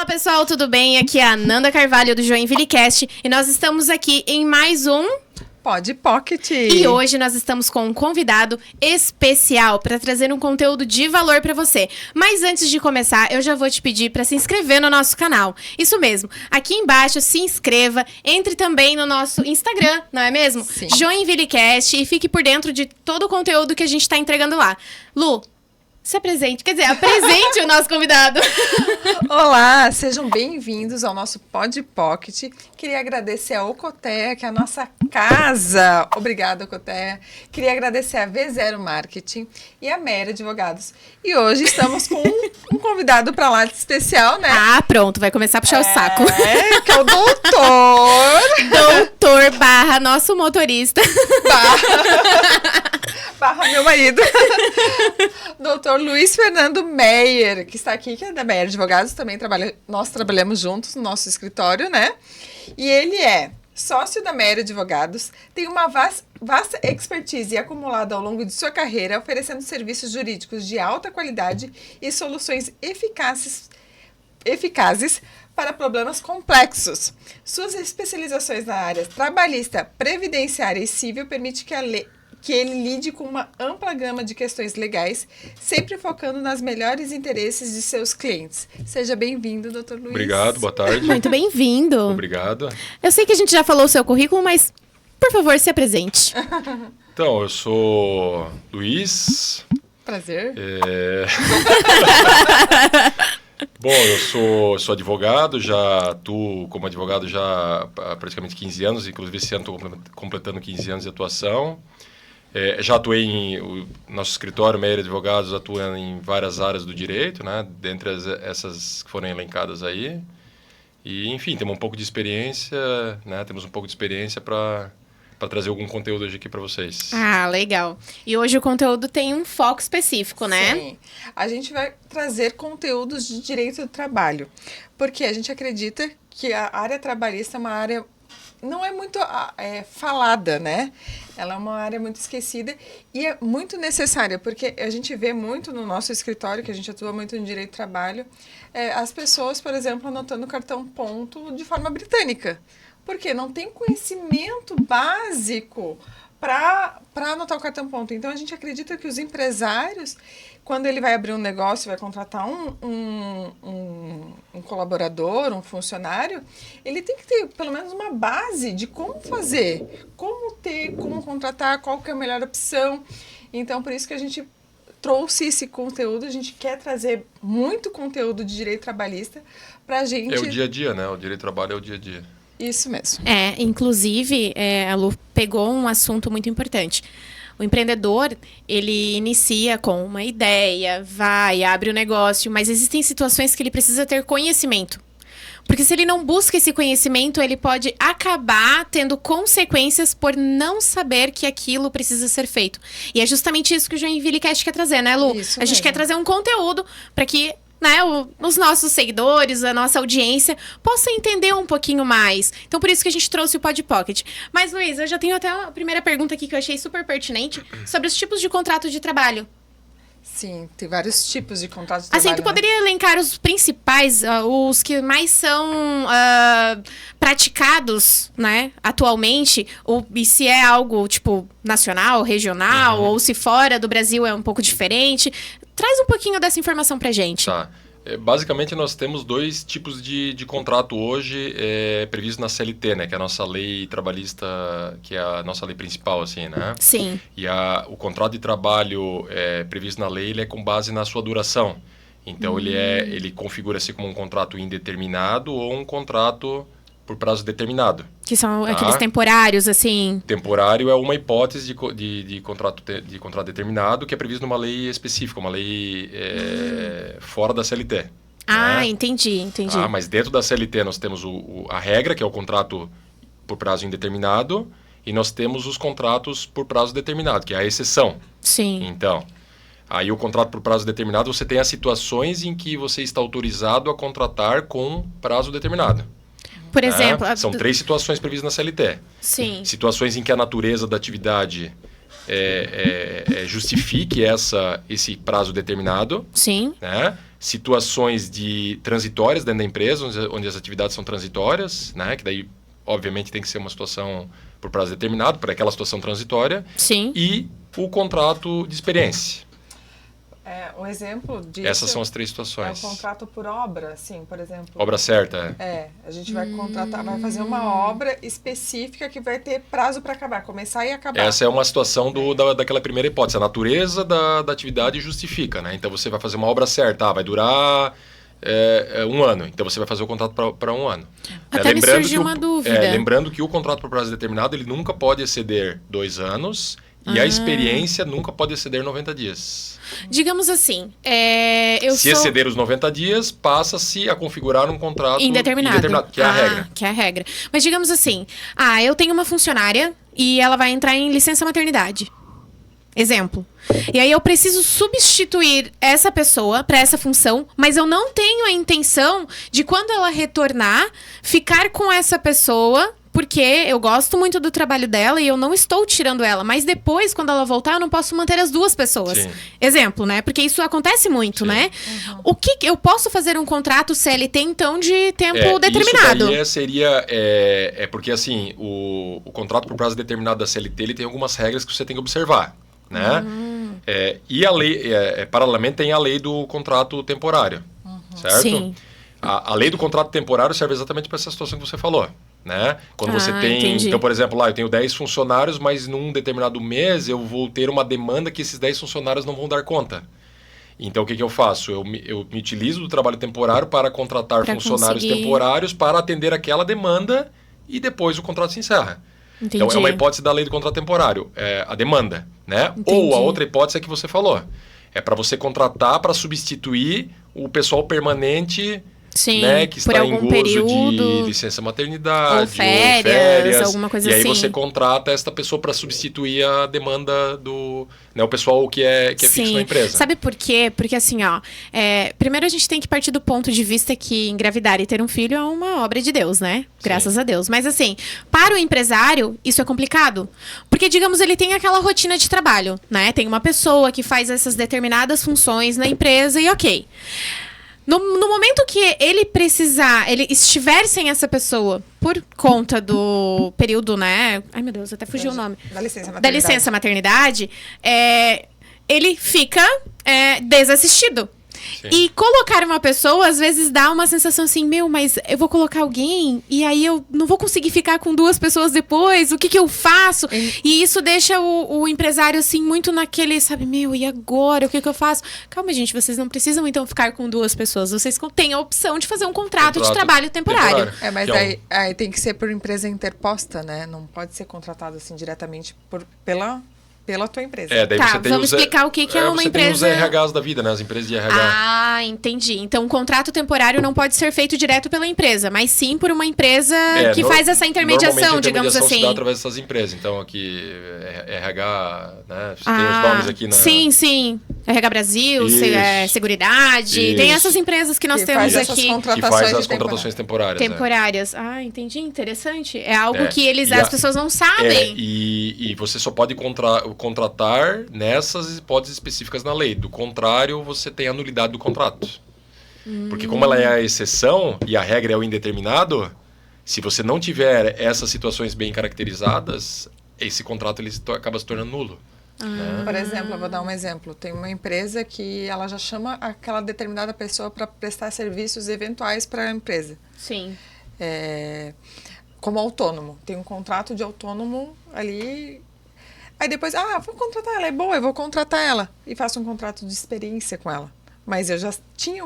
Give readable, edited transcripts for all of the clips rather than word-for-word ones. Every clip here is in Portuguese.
Pessoal, tudo bem? Aqui é a Nanda Carvalho do Joinville Cast e nós estamos aqui em mais um Pod Pocket. E hoje nós estamos com um convidado especial para trazer um conteúdo de valor para você. Mas antes de começar, eu já vou te pedir para se inscrever no nosso canal. Isso mesmo, aqui embaixo se inscreva, entre também no nosso Instagram, não é mesmo? Sim. Joinville Cast, e fique por dentro de todo o conteúdo que a gente está entregando lá. Lu, se apresente, quer dizer, apresente o nosso convidado. Olá, sejam bem-vindos ao nosso Pod Pocket. Queria agradecer a Ocotea, que é a nossa casa. Obrigada, Ocotea. Queria agradecer a V0 Marketing e a Mery Advogados. E hoje estamos com um convidado para lá de especial, né? Ah, pronto, vai começar a puxar o saco. É, que é o doutor. Doutor barra nosso motorista. Barra meu marido. Doutor Luiz Fernando Meyer, que está aqui, que é da Meyer Advogados, também nós trabalhamos juntos no nosso escritório, né? E ele é sócio da Meyer Advogados, tem uma vasta expertise acumulada ao longo de sua carreira, oferecendo serviços jurídicos de alta qualidade e soluções eficazes para problemas complexos. Suas especializações na área trabalhista, previdenciária e civil permite que ele lide com uma ampla gama de questões legais, sempre focando nas melhores interesses de seus clientes. Seja bem-vindo, doutor Luiz. Obrigado, boa tarde. Muito bem-vindo. Obrigado. Eu sei que a gente já falou o seu currículo, mas, por favor, se apresente. Então, eu sou Luiz. Prazer. Bom, eu sou advogado, já atuo como advogado já há praticamente 15 anos, inclusive esse ano estou completando 15 anos de atuação. Já atuei o nosso escritório, Meyer Advogados, atuando em várias áreas do direito, né? Dentre essas que foram elencadas aí. E, enfim, temos um pouco de experiência, né? Temos um pouco de experiência para trazer algum conteúdo hoje aqui para vocês. Ah, legal. E hoje o conteúdo tem um foco específico, né? Sim. A gente vai trazer conteúdos de direito do trabalho, porque a gente acredita que a área trabalhista é uma área não é muito falada, né? Ela é uma área muito esquecida e é muito necessária, porque a gente vê muito no nosso escritório, que a gente atua muito no direito do trabalho, as pessoas, por exemplo, anotando cartão ponto de forma britânica. Porque não tem conhecimento básico para anotar o cartão ponto. Então, a gente acredita que os empresários, quando ele vai abrir um negócio, vai contratar um colaborador, um funcionário, ele tem que ter pelo menos uma base de como fazer, como contratar, qual que é a melhor opção. Então, por isso que a gente trouxe esse conteúdo, a gente quer trazer muito conteúdo de direito trabalhista para a gente... É o dia a dia, né? O direito do trabalho é o dia a dia. Isso mesmo. Inclusive, a Lu pegou um assunto muito importante. O empreendedor, ele inicia com uma ideia, abre o negócio, mas existem situações que ele precisa ter conhecimento. Porque se ele não busca esse conhecimento, ele pode acabar tendo consequências por não saber que aquilo precisa ser feito. E é justamente isso que o Joinville Cast quer trazer, né, Lu? Isso a gente mesmo. quer trazer um conteúdo para que... né, os nossos seguidores, a nossa audiência, possa entender um pouquinho mais. Então, por isso que a gente trouxe o Pod Pocket. Mas, Luiz, eu já tenho até a primeira pergunta aqui que eu achei super pertinente, sobre os tipos de contrato de trabalho. Sim, tem vários tipos de contrato de trabalho. Assim, tu poderia elencar os principais, os que mais são praticados, né, atualmente, e se é algo, tipo, nacional, regional, ou se fora do Brasil é um pouco diferente. Traz um pouquinho dessa informação pra gente. Tá. Basicamente, nós temos dois tipos de contrato hoje previsto na CLT, né? Que é a nossa lei trabalhista, que é a nossa lei principal, assim, né? Sim. E o contrato de trabalho previsto na lei, ele é com base na sua duração. Então, ele configura-se como um contrato indeterminado ou um contrato por prazo determinado. Que são aqueles temporários, assim. Temporário é uma hipótese de contrato determinado que é previsto numa lei específica, uma lei fora da CLT. Ah, né? entendi. Mas dentro da CLT nós temos a regra, que é o contrato por prazo indeterminado, e nós temos os contratos por prazo determinado, que é a exceção. Sim. Então, aí o contrato por prazo determinado, você tem as situações em que você está autorizado a contratar com prazo determinado. Por exemplo... São 3 situações previstas na CLT. Sim. Situações em que a natureza da atividade justifique esse prazo determinado. Sim. Né? situações de transitórias dentro da empresa, onde as atividades são transitórias, né? Que daí, obviamente, tem que ser uma situação por prazo determinado, por aquela situação transitória. Sim. E o contrato de experiência. Um exemplo disso... Essas são as 3 É situações. o contrato por obra, assim, por exemplo. Obra certa, a gente vai contratar, vai fazer uma obra específica que vai ter prazo para acabar, começar e acabar. Essa é uma situação daquela primeira hipótese. A natureza da atividade justifica, né? Então, você vai fazer uma obra certa, vai durar 1 ano. Então, você vai fazer o contrato para 1 ano. Até me surgiu uma dúvida. Lembrando que o contrato por prazo determinado, ele nunca pode exceder 2 anos e a experiência nunca pode exceder 90 dias. Digamos assim, Se exceder os 90 dias, passa-se a configurar um contrato indeterminado, que é a regra. Que é a regra. Mas digamos assim, eu tenho uma funcionária e ela vai entrar em licença maternidade. Exemplo. E aí eu preciso substituir essa pessoa para essa função, mas eu não tenho a intenção de, quando ela retornar, ficar com essa pessoa, porque eu gosto muito do trabalho dela e eu não estou tirando ela. Mas depois, quando ela voltar, eu não posso manter as 2 pessoas. Sim. Exemplo, né? Porque isso acontece muito, Sim. né? O que eu posso fazer um contrato CLT, então, de tempo determinado? Isso daí seria... porque, assim, o contrato por prazo determinado da CLT, ele tem algumas regras que você tem que observar, né? E a lei, paralelamente, tem a lei do contrato temporário, certo? Sim. A lei do contrato temporário serve exatamente para essa situação que você falou, né? Quando você tem... Entendi. Então, por exemplo, eu tenho 10 funcionários, mas num determinado mês eu vou ter uma demanda que esses 10 funcionários não vão dar conta. Então, o que eu faço? Eu me utilizo do trabalho temporário para contratar funcionários temporários para atender aquela demanda e depois o contrato se encerra. Entendi. Então, é uma hipótese da lei do contrato temporário, a demanda, né? Ou a outra hipótese é que você falou. É para você contratar para substituir o pessoal permanente... Sim, né, que está em gozo período, de licença maternidade, ou férias, alguma coisa assim. E aí você contrata esta pessoa para substituir a demanda do... Né, o pessoal que é fixo na empresa. Sabe por quê? Porque assim, primeiro a gente tem que partir do ponto de vista que engravidar e ter um filho é uma obra de Deus, né? Graças a Deus. Mas assim, para o empresário, isso é complicado. Porque, digamos, ele tem aquela rotina de trabalho, né? Tem uma pessoa que faz essas determinadas funções na empresa e ok. No momento que ele estiver sem essa pessoa, por conta do período, né? Ai, meu Deus, até fugiu o nome. Da licença maternidade, ele fica desassistido. Sim. E colocar uma pessoa, às vezes, dá uma sensação assim, mas eu vou colocar alguém e aí eu não vou conseguir ficar com 2 pessoas depois, o que eu faço? E isso deixa o empresário, assim, muito naquele, sabe, e agora? O que eu faço? Calma, gente, vocês não precisam, então, ficar com 2 pessoas. Vocês têm a opção de fazer um contrato de trabalho temporário. Mas aí tem que ser por empresa interposta, né? Não pode ser contratado, assim, diretamente pela tua empresa. Daí você tem vamos explicar o que é uma empresa... Você tem os RHs da vida, né? As empresas de RH. Entendi. Então, o contrato temporário não pode ser feito direto pela empresa, mas sim por uma empresa que faz essa intermediação, digamos assim. Se dá através dessas empresas. Então, aqui, RH, né? Você tem os nomes aqui na... Sim. RH Brasil, Seguridade. Tem essas empresas que nós temos aqui. Que faz as contratações temporárias. Temporárias. Entendi. Interessante. É algo que as pessoas não sabem. E você só pode contratar nessas hipóteses específicas na lei. Do contrário, você tem a nulidade do contrato. Porque como ela é a exceção e a regra é o indeterminado, se você não tiver essas situações bem caracterizadas, esse contrato ele acaba se tornando nulo. Né? Por exemplo, eu vou dar um exemplo. Tem uma empresa que ela já chama aquela determinada pessoa para prestar serviços eventuais para a empresa. Sim. Como autônomo. Tem um contrato de autônomo ali... Aí depois, vou contratar ela, é boa, eu vou contratar ela. E faço um contrato de experiência com ela. Mas eu já tinha...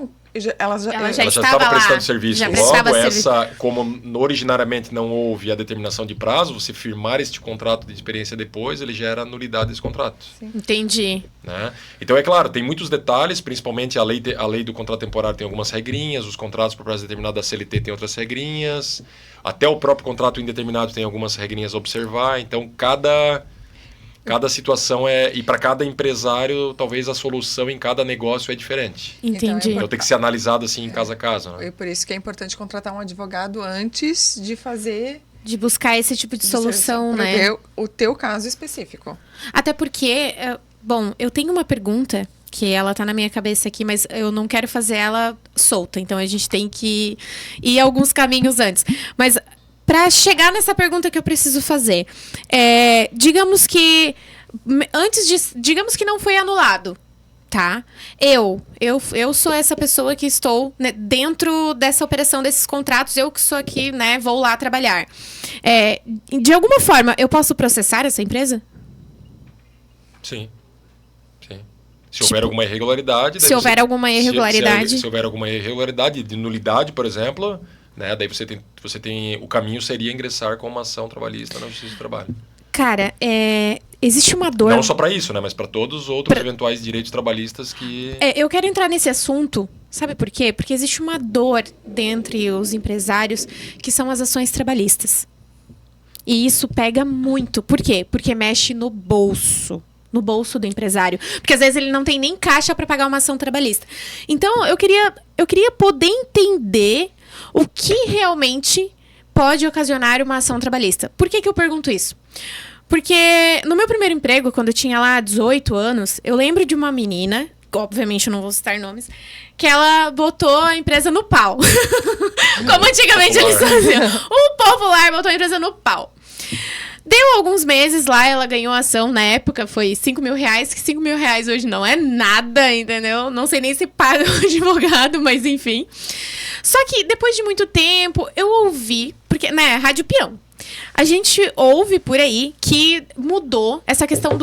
Ela já estava prestando serviço. Logo, como originariamente não houve a determinação de prazo, você firmar este contrato de experiência depois, ele gera a nulidade desse contrato. Sim. Entendi. Né? Então, é claro, tem muitos detalhes, principalmente a lei do contrato temporário tem algumas regrinhas, os contratos por prazo determinado da CLT tem outras regrinhas, até o próprio contrato indeterminado tem algumas regrinhas a observar, então cada situação e para cada empresário, talvez a solução em cada negócio é diferente. Entendi. Então tem que ser analisado assim, caso a caso. Né? E por isso que é importante contratar um advogado antes de fazer... De buscar esse tipo de solução, né? O teu caso específico. Até porque, eu tenho uma pergunta que ela tá na minha cabeça aqui, mas eu não quero fazer ela solta. Então a gente tem que ir alguns caminhos antes. Mas para chegar nessa pergunta que eu preciso fazer, digamos que digamos que não foi anulado, tá? Eu sou essa pessoa que estou, né, dentro dessa operação desses contratos. Eu que sou aqui, né, vou lá trabalhar. De alguma forma, eu posso processar essa empresa? Sim. Se houver alguma irregularidade... Se houver alguma irregularidade... Se houver alguma irregularidade de nulidade, por exemplo, né, daí você tem... O caminho seria ingressar com uma ação trabalhista na Justiça do Trabalho. Cara, existe uma dor... Não só para isso, né, mas para todos os outros eventuais direitos trabalhistas que... eu quero entrar nesse assunto, sabe por quê? Porque existe uma dor dentre os empresários que são as ações trabalhistas. E isso pega muito. Por quê? Porque mexe no bolso do empresário. Porque às vezes ele não tem nem caixa para pagar uma ação trabalhista. Então, eu queria poder entender o que realmente pode ocasionar uma ação trabalhista. Por que eu pergunto isso? Porque no meu primeiro emprego, quando eu tinha lá 18 anos, eu lembro de uma menina, obviamente eu não vou citar nomes, que ela botou a empresa no pau. Como antigamente eles faziam. O popular botou a empresa no pau. Deu alguns meses lá, ela ganhou a ação, na época foi R$5.000, que R$5.000 hoje não é nada, entendeu? Não sei nem se paga o advogado, mas enfim. Só que depois de muito tempo, eu ouvi, porque, né, Rádio Peão, a gente ouve por aí que mudou essa questão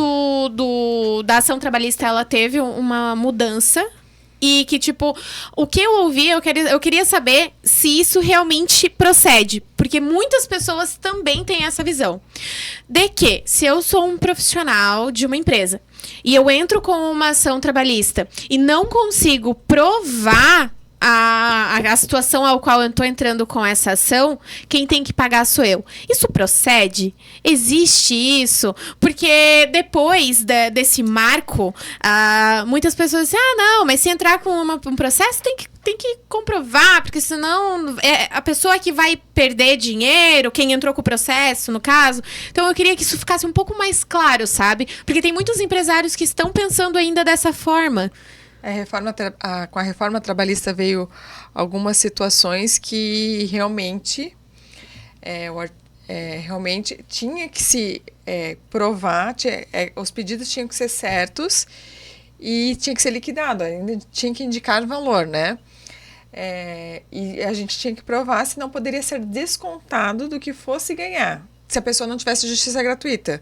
da ação trabalhista, ela teve uma mudança. E que, tipo, o que eu ouvi, eu queria saber se isso realmente procede. Porque muitas pessoas também têm essa visão. De que, se eu sou um profissional de uma empresa e eu entro com uma ação trabalhista e não consigo provar a situação ao qual eu estou entrando com essa ação, quem tem que pagar sou eu. Isso procede? Existe isso? Porque depois desse marco, muitas pessoas dizem, não, mas se entrar com um processo tem que comprovar, porque senão é a pessoa que vai perder dinheiro, quem entrou com o processo, no caso. Então eu queria que isso ficasse um pouco mais claro, sabe? Porque tem muitos empresários que estão pensando ainda dessa forma. Com a reforma trabalhista veio algumas situações que realmente tinha que se provar, os pedidos tinham que ser certos e tinha que ser liquidado, ainda tinha que indicar o valor, né? E a gente tinha que provar, senão poderia ser descontado do que fosse ganhar, se a pessoa não tivesse justiça gratuita.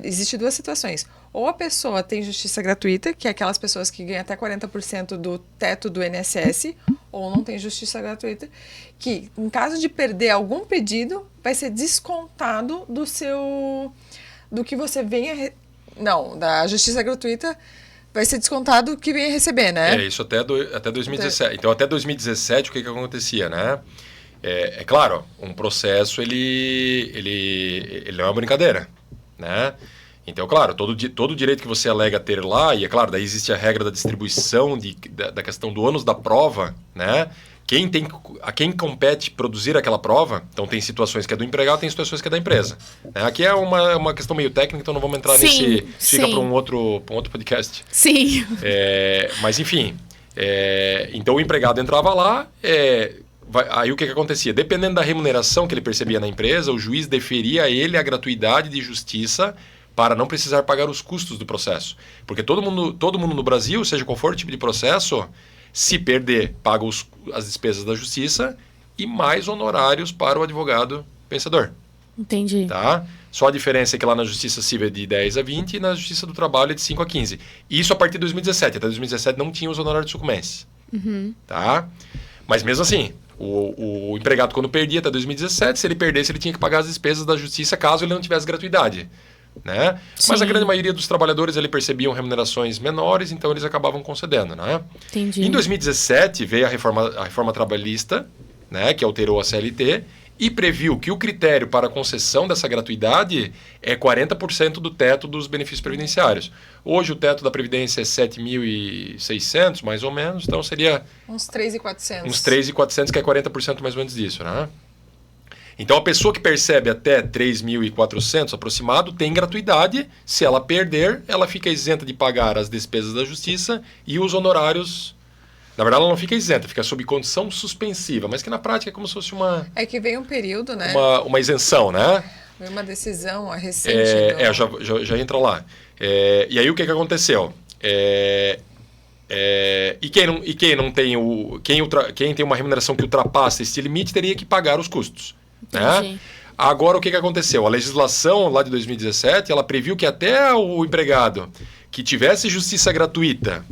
Existem duas situações. Ou a pessoa tem justiça gratuita, que é aquelas pessoas que ganham até 40% do teto do INSS, ou não tem justiça gratuita, que, em caso de perder algum pedido, vai ser descontado do que você venha... Não, da justiça gratuita vai ser descontado o que venha receber, né? Isso até 2017. Então, até 2017, o que acontecia, né? É claro, um processo, ele não é uma brincadeira, né? Então, claro, todo direito que você alega ter lá, e é claro, daí existe a regra da distribuição da questão do ônus da prova, né? A quem compete produzir aquela prova, então tem situações que é do empregado, tem situações que é da empresa. Né? Aqui é uma questão meio técnica, então não vamos entrar nesse... Isso fica para um outro podcast. Sim. Mas, enfim, então o empregado entrava lá... Aí o que acontecia? Dependendo da remuneração que ele percebia na empresa, o juiz deferia a ele a gratuidade de justiça para não precisar pagar os custos do processo. Porque todo mundo no Brasil, seja qual for o tipo de processo, se perder, paga as despesas da justiça e mais honorários para o advogado pensador. Entendi. Tá? Só a diferença é que lá na Justiça Civil é de 10 a 20 e na Justiça do Trabalho é de 5 a 15. Isso a partir de 2017. Até 2017 não tinha os honorários de sucumbência. Uhum. Tá? Mas mesmo assim, o empregado quando perdia até 2017, se ele perdesse, ele tinha que pagar as despesas da justiça caso ele não tivesse gratuidade. Né? Mas a grande maioria dos trabalhadores ele percebiam remunerações menores, então eles acabavam concedendo. Né? Entendi. Em 2017 veio a reforma trabalhista, né, que alterou a CLT, e previu que o critério para a concessão dessa gratuidade é 40% do teto dos benefícios previdenciários. Hoje o teto da Previdência é 7.600, mais ou menos, então seria... Uns 3.400. Uns 3.400, que é 40% mais ou menos disso, né? Então, a pessoa que percebe até 3.400 aproximado tem gratuidade. Se ela perder, ela fica isenta de pagar as despesas da justiça e os honorários. Na verdade, ela não fica isenta, fica sob condição suspensiva, mas que na prática é como se fosse uma... É que vem um período, né? Uma isenção, né? Vem uma decisão recente. Já entra lá. E aí, o que aconteceu? Quem não tem quem tem uma remuneração que ultrapassa esse limite teria que pagar os custos. Né? Agora, o que aconteceu? A legislação lá de 2017, ela previu que até o empregado que tivesse justiça gratuita,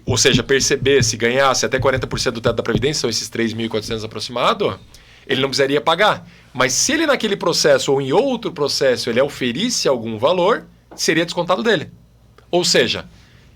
ou seja, percebesse, ganhasse até 40% do teto da Previdência, são esses 3.400 aproximado, ele não precisaria pagar. Mas se ele naquele processo ou em outro processo ele oferisse algum valor, seria descontado dele. Ou seja,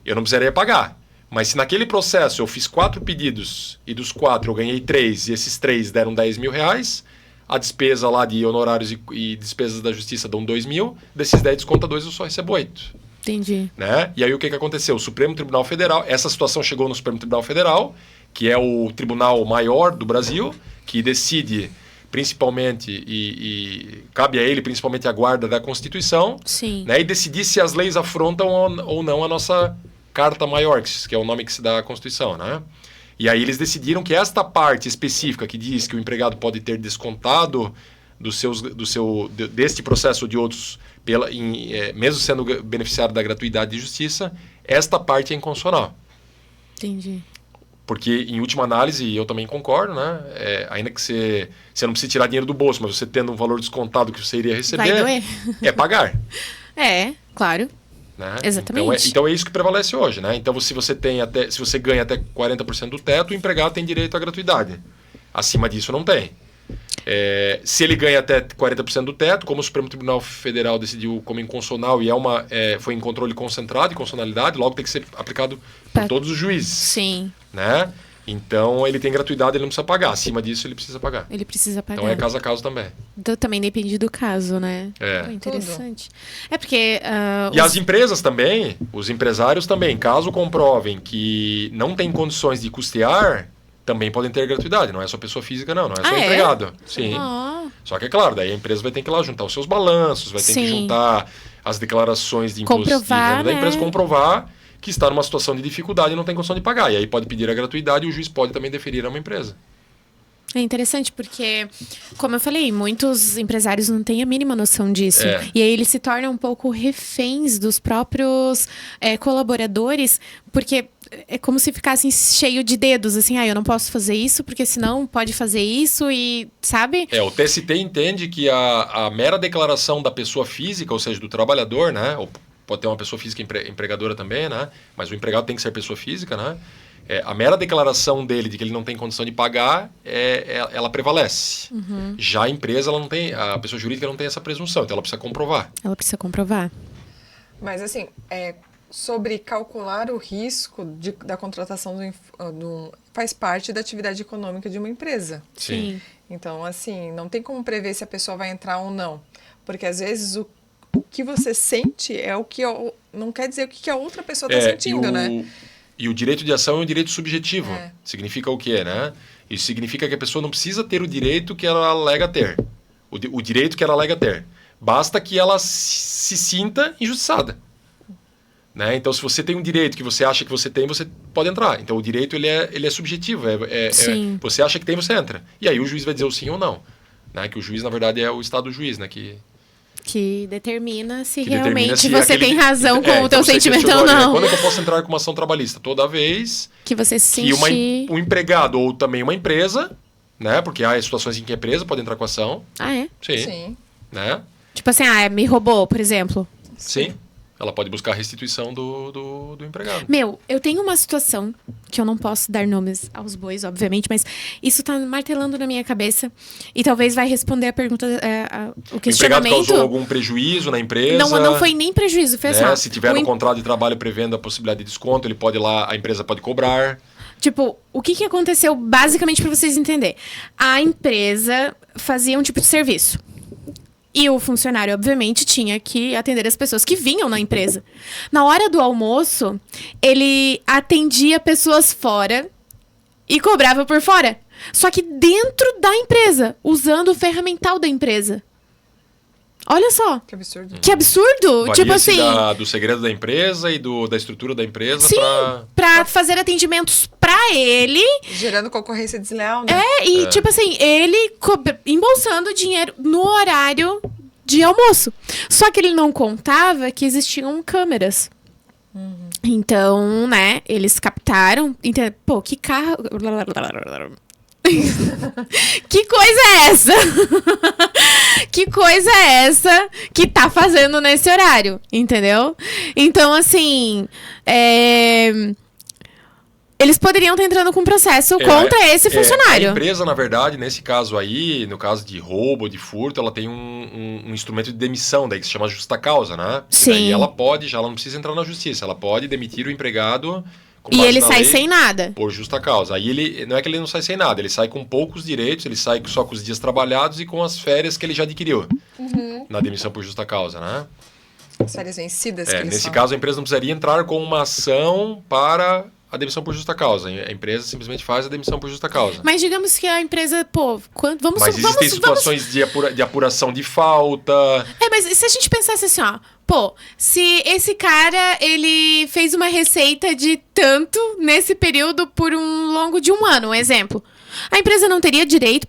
eu não precisaria pagar. Mas se naquele processo eu fiz 4 pedidos e dos 4 eu ganhei 3 e esses 3 deram 10 mil reais, a despesa lá de honorários e despesas da justiça dão 2 mil, desses 10 desconta 2 eu só recebo 8. Entendi. Né? E aí o que aconteceu? O Supremo Tribunal Federal, essa situação chegou no Supremo Tribunal Federal, que é o tribunal maior do Brasil, que decide principalmente, e cabe a ele principalmente a guarda da Constituição, Sim. Né? E decidir se as leis afrontam ou não a nossa Carta Maior, que é o nome que se dá à Constituição. Né? E aí eles decidiram que esta parte específica que diz que o empregado pode ter descontado deste processo ou de outros, mesmo sendo beneficiário da gratuidade de justiça, esta parte é inconstitucional. Entendi. Porque, em última análise, eu também concordo, né? Ainda que você não precise tirar dinheiro do bolso, mas você tendo um valor descontado que você iria receber, vai doer. É pagar. Claro. Né? Exatamente. Então é isso que prevalece hoje, né? Então, se você ganha até 40% do teto, o empregado tem direito à gratuidade. Acima disso, não tem. Se ele ganha até 40% do teto, como o Supremo Tribunal Federal decidiu como inconstitucional e foi em controle concentrado e constitucionalidade, logo tem que ser aplicado por todos os juízes. Sim. Né? Então ele tem gratuidade, ele não precisa pagar. Acima disso, ele precisa pagar. Ele precisa pagar. Então é caso a caso também. Então, também depende do caso, né? Interessante. Porque... E as empresas também, os empresários também, caso comprovem que não tem condições de custear, também podem ter gratuidade. Não é só pessoa física, não é só empregado. Sim. Só que é claro, daí a empresa vai ter que ir lá juntar os seus balanços, vai ter que juntar as declarações de imposto de renda da empresa, comprovar que está numa situação de dificuldade e não tem condição de pagar. E aí pode pedir a gratuidade e o juiz pode também deferir a uma empresa. É interessante porque, como eu falei, muitos empresários não têm a mínima noção disso. E aí eles se tornam um pouco reféns dos próprios colaboradores, porque é como se ficassem cheio de dedos, assim, eu não posso fazer isso, porque senão pode fazer isso e, sabe? O TST entende que a mera declaração da pessoa física, ou seja, do trabalhador, né? Ou pode ter uma pessoa física empregadora também, né? Mas o empregado tem que ser pessoa física, né? A mera declaração dele de que ele não tem condição de pagar, ela prevalece. Uhum. Já a empresa, ela não tem, a pessoa jurídica não tem essa presunção, então ela precisa comprovar. Mas assim, sobre calcular o risco da contratação faz parte da atividade econômica de uma empresa. Sim. Então, assim, não tem como prever se a pessoa vai entrar ou não. Porque às vezes o que você sente é o que não quer dizer o que a outra pessoa está sentindo, né? E o direito de ação é um direito subjetivo. Significa o quê, né? Isso significa que a pessoa não precisa ter o direito que ela alega ter. O direito que ela alega ter. Basta que ela se sinta injustiçada. Né? Então, se você tem um direito que você acha que você tem, você pode entrar. Então, o direito ele é subjetivo. Você acha que tem, você entra. E aí o juiz vai dizer o sim ou não. Né? Que o juiz, na verdade, é o estado do juiz, né? Que determina se realmente você tem razão com o teu sentimento ou não. não. Quando é que eu posso entrar com uma ação trabalhista? Toda vez que você se sentir... um empregado ou também uma empresa, né? Porque há situações em que a empresa pode entrar com ação. Sim. Né? Tipo assim, me roubou, por exemplo. Sim. Ela pode buscar a restituição do empregado. Eu tenho uma situação que eu não posso dar nomes aos bois, obviamente, mas isso tá martelando na minha cabeça e talvez vai responder a pergunta, o questionamento. O empregado causou algum prejuízo na empresa? Não foi nem prejuízo, foi assim. Se tiver no contrato de trabalho prevendo a possibilidade de desconto, ele pode ir lá, a empresa pode cobrar. Tipo, o que aconteceu basicamente para vocês entenderem? A empresa fazia um tipo de serviço. E o funcionário, obviamente, tinha que atender as pessoas que vinham na empresa. Na hora do almoço, ele atendia pessoas fora e cobrava por fora. Só que dentro da empresa, usando o ferramental da empresa. Olha só. Que absurdo. Que absurdo. Tipo Varia-se assim... do segredo da empresa e da estrutura da empresa Sim, pra fazer atendimentos pra ele. Gerando concorrência desleal, né? Tipo assim, ele embolsando dinheiro no horário de almoço. Só que ele não contava que existiam câmeras. Então, né, eles captaram. Pô, que carro. Que coisa é essa? Que coisa é essa que tá fazendo nesse horário? Entendeu? Então, assim. Eles poderiam estar entrando com um processo contra esse funcionário. A empresa, na verdade, nesse caso aí, no caso de roubo, de furto, ela tem um instrumento de demissão, daí que se chama justa causa, né? Sim. E daí ela não precisa entrar na justiça, ela pode demitir o empregado com E base ele na sai lei sem nada. por justa causa. Aí ele, não é que ele não sai sem nada, ele sai com poucos direitos, ele sai só com os dias trabalhados e com as férias que ele já adquiriu na demissão por justa causa, né? As férias vencidas que eles Nesse falam. caso, a empresa não precisaria entrar com uma ação para a demissão por justa causa. A empresa simplesmente faz a demissão por justa causa. Mas digamos que a empresa, Mas existem situações de apuração de falta. Mas se a gente pensasse assim, ó, se esse cara, ele fez uma receita de tanto nesse período por um longo de um ano, um exemplo. A empresa não teria direito,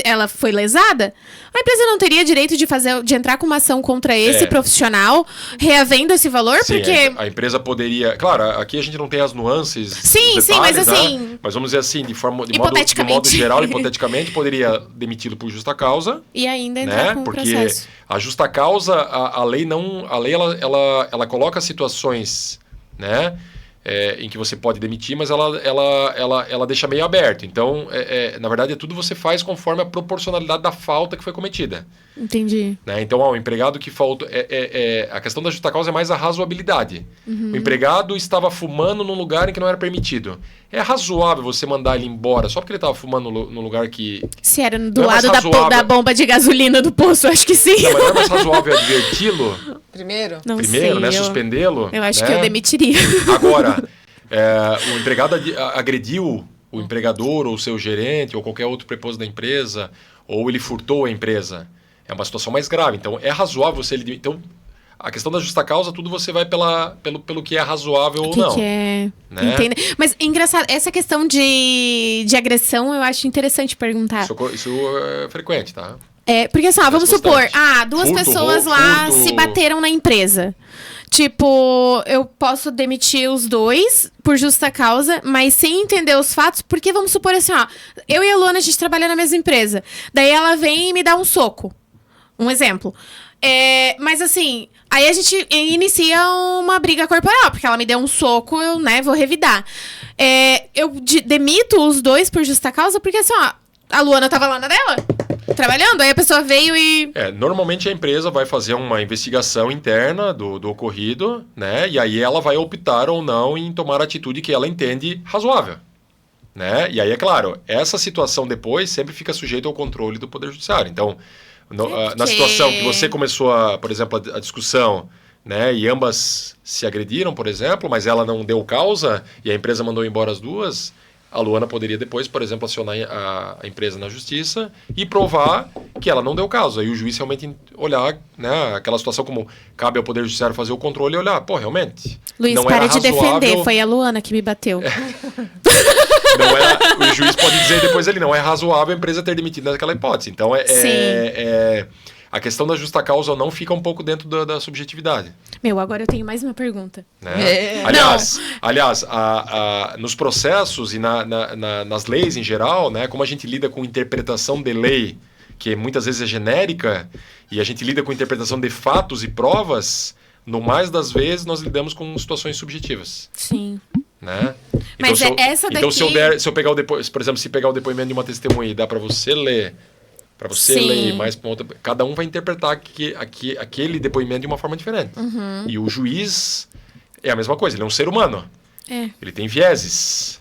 ela foi lesada? A empresa não teria direito de entrar com uma ação contra esse profissional, reavendo esse valor? Sim, porque a empresa poderia... Claro, aqui a gente não tem as nuances, sim, os mas detalhes, assim... né? Mas vamos dizer assim, de modo Hipoteticamente. geral, hipoteticamente, poderia demiti-lo por justa causa. E ainda entrar com o Porque processo. a justa causa, a lei ela coloca situações, né? Em que você pode demitir, mas ela deixa meio aberto. Então, na verdade, tudo você faz conforme a proporcionalidade da falta que foi cometida. Entendi. Né? Então, o empregado que faltou... a questão da justa causa é mais a razoabilidade. O empregado estava fumando num lugar em que não era permitido. É razoável você mandar ele embora só porque ele estava fumando num lugar que... Se era do Não é lado mais da bomba de gasolina do poço, acho que sim. Não, mas não é mais razoável adverti-lo Primeiro? Não primeiro, sei, né? Suspendê-lo. Eu acho né? que eu demitiria. Agora, o empregado agrediu o empregador ou o seu gerente ou qualquer outro preposto da empresa, ou ele furtou a empresa. É uma situação mais grave. Então, é razoável você... Então, a questão da justa causa, tudo você vai pelo que é razoável ou não. Que é... Né? Entende? Mas, engraçado, essa questão de agressão, eu acho interessante perguntar. Isso é frequente, tá? Porque assim, vamos supor, duas Furto, pessoas lá furto. se bateram na empresa. Tipo, eu posso demitir os dois por justa causa, mas sem entender os fatos, porque vamos supor assim, eu e a Luana, a gente trabalha na mesma empresa. Daí ela vem e me dá um soco. Um exemplo. Mas assim, aí a gente inicia uma briga corporal, porque ela me deu um soco, eu, vou revidar. Eu demito os dois por justa causa, porque assim, a Luana tava lá na dela, trabalhando, aí a pessoa veio e... Normalmente a empresa vai fazer uma investigação interna do ocorrido, né? E aí ela vai optar ou não em tomar a atitude que ela entende razoável. Né? E aí, é claro, essa situação depois sempre fica sujeita ao controle do Poder Judiciário. Então, na situação que você começou, por exemplo, a discussão, né? E ambas se agrediram, por exemplo, mas ela não deu causa e a empresa mandou embora as duas... A Luana poderia depois, por exemplo, acionar a empresa na justiça e provar que ela não deu causa. E o juiz realmente olhar, né, aquela situação como cabe ao Poder Judiciário fazer o controle e olhar, realmente. Luiz, não para era de razoável... defender, foi a Luana que me bateu. O juiz pode dizer depois ele não é razoável a empresa ter demitido naquela hipótese. Então, a questão da justa causa ou não fica um pouco dentro da subjetividade. Agora eu tenho mais uma pergunta. Né? Aliás, nos processos e nas leis em geral, né, como a gente lida com interpretação de lei, que muitas vezes é genérica, e a gente lida com interpretação de fatos e provas, no mais das vezes nós lidamos com situações subjetivas. Sim. Né? Mas essa daqui... Então, se eu pegar por exemplo, se pegar o depoimento de uma testemunha e dar para você ler, mais para outra, cada um vai interpretar aquele depoimento de uma forma diferente. E o juiz é a mesma coisa, ele é um ser humano. Ele tem vieses.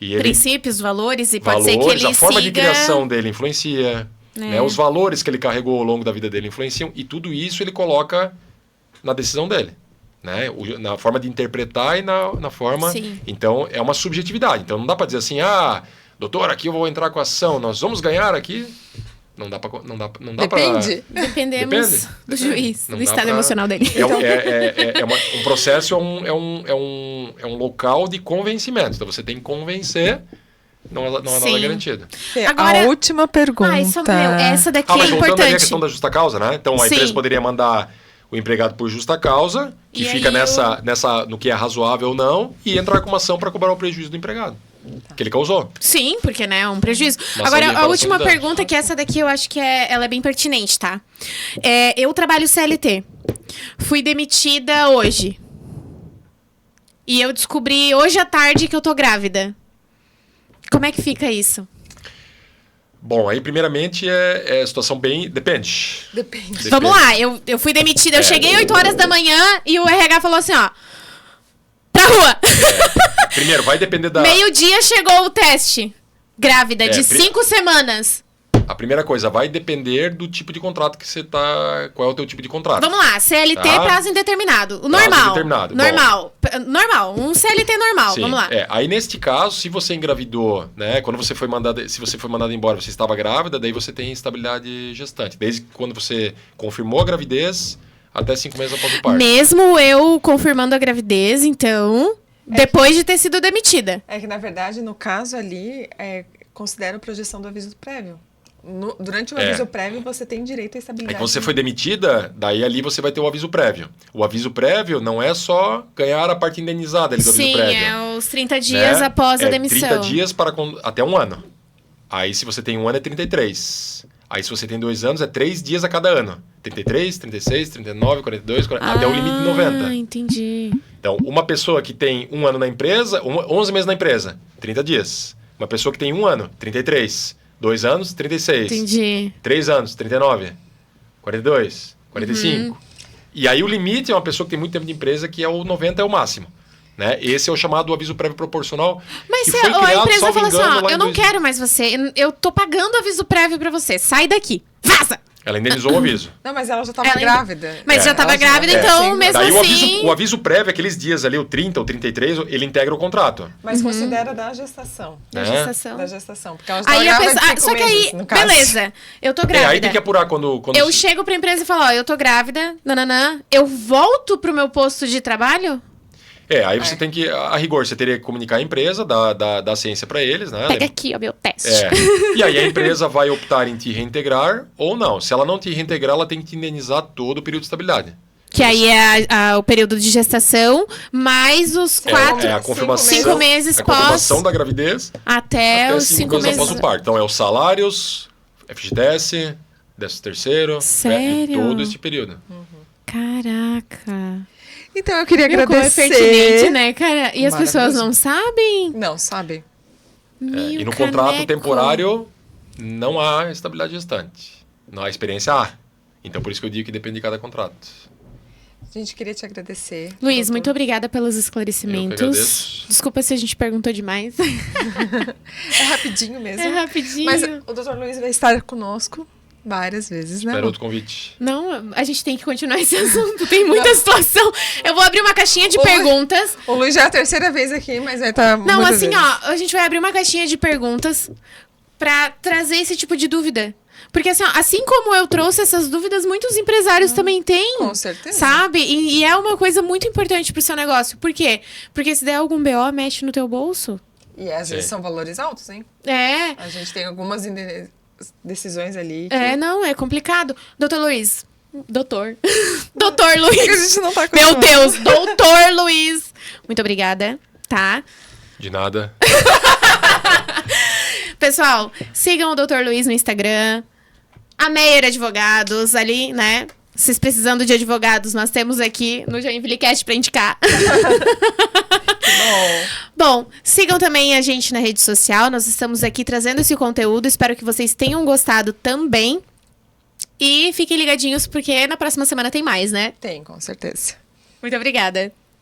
E princípios, valores, e pode ser que ele a forma de siga... criação dele influencia, né? Os valores que ele carregou ao longo da vida dele influenciam, e tudo isso ele coloca na decisão dele. Né? Na forma de interpretar e na forma... Sim. Então, é uma subjetividade. Então, não dá para dizer assim, doutor, aqui eu vou entrar com a ação, nós vamos ganhar aqui. Não dá pra... Depende. Dependemos do juiz, do estado emocional dele. Um processo é um local de convencimento. Então, você tem que convencer, não é nada garantido. Agora, a última pergunta. Essa daqui mas é voltando importante. ali a questão da justa causa, né? Então, a empresa poderia mandar o empregado por justa causa, que fica no que é razoável ou não, e entrar com uma ação para cobrar o prejuízo do empregado. Que ele causou. Sim, porque, né, é um prejuízo. Agora, a última pergunta, que essa daqui eu acho que ela é bem pertinente, tá? Eu trabalho CLT. Fui demitida hoje. E eu descobri hoje à tarde que eu tô grávida. Como é que fica isso? Bom, aí primeiramente é situação bem... Depende. Vamos lá, eu fui demitida, eu cheguei 8 horas da manhã e o RH falou assim, ó... Pra rua! Primeiro, vai depender da... Meio-dia chegou o teste. Grávida, de 5 semanas. A primeira coisa, vai depender do tipo de contrato que você tá... Qual é o teu tipo de contrato? Vamos lá, CLT, prazo indeterminado. O normal. Prazo indeterminado. Normal, um CLT normal, sim, vamos lá. Aí neste caso, se você engravidou, né? Quando você foi mandada, se você foi mandada embora, você estava grávida, daí você tem estabilidade gestante. Desde quando você confirmou a gravidez, até 5 meses após o parto. Mesmo eu confirmando a gravidez, então... Depois de ter sido demitida. É que, na verdade, no caso ali, considera projeção do aviso prévio. Durante o aviso prévio, você tem direito à estabilidade. É que você foi demitida, daí ali você vai ter o aviso prévio. O aviso prévio não é só ganhar a parte indenizada ali do aviso prévio. Sim, é os 30 dias após a demissão. 30 dias até 1 ano. Aí, se você tem 1 ano, é 33. Aí, se você tem 2 anos, é 3 dias a cada ano. 33, 36, 39, 42, 40, até o limite de 90. Ah, entendi. Então, uma pessoa que tem 1 ano na empresa, 11 meses na empresa, 30 dias. Uma pessoa que tem 1 ano, 33. 2 anos, 36. Entendi. 3 anos, 39. 42, 45. E aí o limite é uma pessoa que tem muito tempo de empresa, que é o 90 é o máximo. Né? Esse é o chamado aviso prévio proporcional. Mas que se foi a criado, empresa fala assim, ó, eu não 2000. quero mais você, eu tô pagando aviso prévio pra você, sai daqui, vaza! Ela indenizou o aviso. Não, mas ela já estava grávida. Mas já estava grávida, então mesmo daí assim... O aviso prévio, aqueles dias ali, o 30, o 33, ele integra o contrato. Mas considera da gestação. Da gestação. Da gestação. Porque ela já aí grávida de 5 só que meses, aí, no caso. beleza, eu tô grávida. Aí tem que apurar quando... Eu chego pra empresa e falo, ó, eu tô grávida, nananã, eu volto pro meu posto de trabalho? Aí você tem que, a rigor, você teria que comunicar à empresa, dar ciência para eles, né? Pega aqui, ó, meu teste. E aí a empresa vai optar em te reintegrar ou não. Se ela não te reintegrar, ela tem que te indenizar todo o período de estabilidade. Que aí é o período de gestação, mais os 4, a confirmação, 5 meses pós... A confirmação da gravidez até os 5 meses após o parto. Então, é os salários, FGTS, 13º, Sério? todo esse período. Caraca. Então, eu queria Como é agradecer. pertinente, né, cara? E as pessoas não sabem? Não, sabem. E no contrato temporário, não há estabilidade gestante. Não há experiência há. Então, por isso que eu digo que depende de cada contrato. A gente queria te agradecer. Luiz, muito obrigada pelos esclarecimentos. Eu que agradeço. Desculpa se a gente perguntou demais. É rapidinho mesmo. É rapidinho. Mas o Dr. Luiz vai estar conosco várias vezes, né? Espero outro convite. Não, a gente tem que continuar esse assunto. Tem muita situação. Eu vou abrir uma caixinha de perguntas. O Luiz já é a 3ª vez aqui, mas vai estar Não, muitas assim, vezes. ó, a gente vai abrir uma caixinha de perguntas pra trazer esse tipo de dúvida. Porque assim como eu trouxe essas dúvidas, muitos empresários também têm. Com certeza. Sabe? E é uma coisa muito importante pro seu negócio. Por quê? Porque se der algum BO, mexe no teu bolso. E às vezes são valores altos, hein? A gente tem algumas decisões ali. Não, é complicado. Doutor Luiz. Doutor Luiz. A gente não tá Meu Deus, Doutor Luiz. Muito obrigada, tá? De nada. Pessoal, sigam o Dr. Luiz no Instagram. A Meyer Advogados, ali, né? Vocês precisando de advogados, nós temos aqui no Joinville Cast pra indicar. Bom, sigam também a gente na rede social. Nós estamos aqui trazendo esse conteúdo. Espero que vocês tenham gostado também. E fiquem ligadinhos, porque na próxima semana tem mais, né? Tem, com certeza. Muito obrigada.